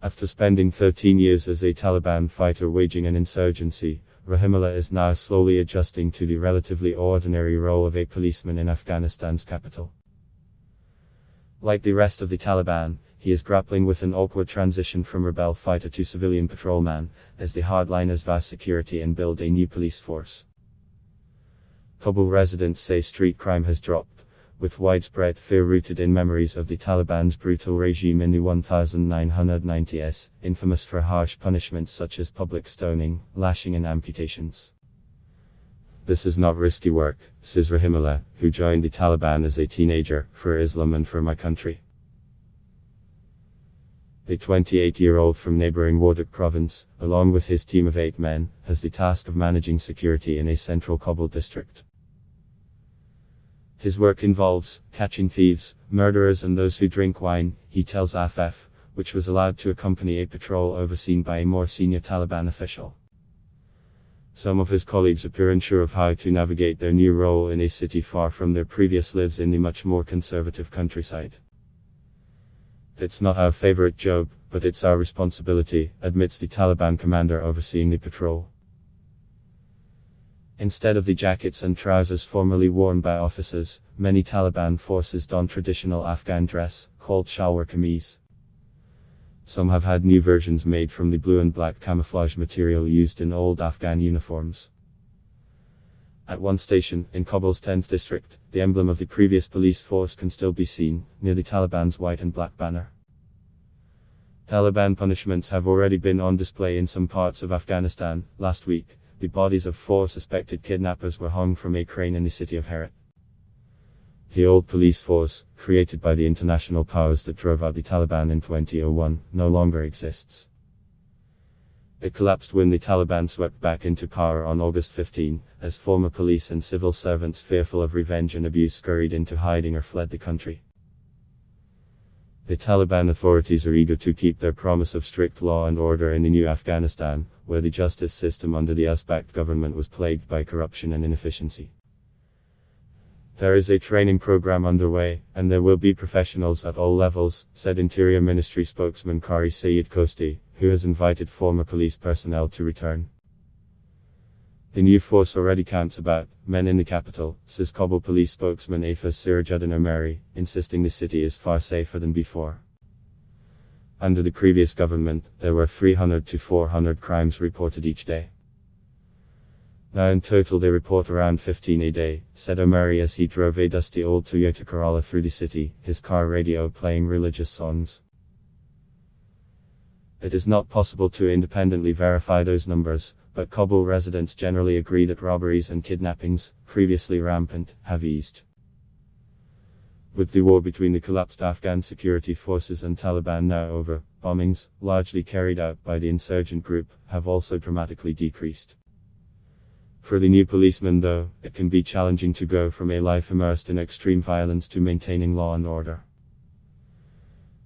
After spending 13 years as a Taliban fighter waging an insurgency, Rahimullah is now slowly adjusting to the relatively ordinary role of a policeman in Afghanistan's capital. Like the rest of the Taliban, he is grappling with an awkward transition from rebel fighter to civilian patrolman, as the hardliners vow security and build a new police force. Kabul residents say street crime has dropped, with widespread fear rooted in memories of the Taliban's brutal regime in the 1990s, infamous for harsh punishments such as public stoning, lashing and amputations. This is not risky work, says Rahimullah, who joined the Taliban as a teenager, for Islam and for my country. The 28-year-old from neighboring Wardak province, along with his team of 8 men, has the task of managing security in a central Kabul district. His work involves catching thieves, murderers and those who drink wine, he tells AFF, which was allowed to accompany a patrol overseen by a more senior Taliban official. Some of his colleagues appear unsure of how to navigate their new role in a city far from their previous lives in the much more conservative countryside. It's not our favorite job, but it's our responsibility, admits the Taliban commander overseeing the patrol. Instead of the jackets and trousers formerly worn by officers, many Taliban forces don traditional Afghan dress, called shalwar kameez. Some have had new versions made from the blue and black camouflage material used in old Afghan uniforms. At one station, in Kabul's 10th district, the emblem of the previous police force can still be seen, near the Taliban's white and black banner. Taliban punishments have already been on display in some parts of Afghanistan. Last week, the bodies of 4 suspected kidnappers were hung from a crane in the city of Herat. The old police force, created by the international powers that drove out the Taliban in 2001, no longer exists. It collapsed when the Taliban swept back into power on August 15, as former police and civil servants fearful of revenge and abuse scurried into hiding or fled the country. The Taliban authorities are eager to keep their promise of strict law and order in the new Afghanistan, where the justice system under the US-backed government was plagued by corruption and inefficiency. There is a training program underway, and there will be professionals at all levels, said Interior Ministry spokesman Qari Saeed Kosti, who has invited former police personnel to return. The new force already counts about men in the capital, says Kabul police spokesman Afaz Sirajuddin Omari, insisting the city is far safer than before. Under the previous government, there were 300 to 400 crimes reported each day. Now in total they report around 15 a day, said Omari as he drove a dusty old Toyota Corolla through the city, his car radio playing religious songs. It is not possible to independently verify those numbers, but Kabul residents generally agree that robberies and kidnappings, previously rampant, have eased. With the war between the collapsed Afghan security forces and Taliban now over, bombings, largely carried out by the insurgent group, have also dramatically decreased. For the new policeman though, it can be challenging to go from a life immersed in extreme violence to maintaining law and order.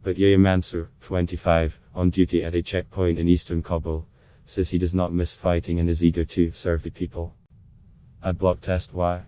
But Yahya Mansour, 25, on duty at a checkpoint in eastern Kabul, says he does not miss fighting and is eager to serve the people. Ad block test why.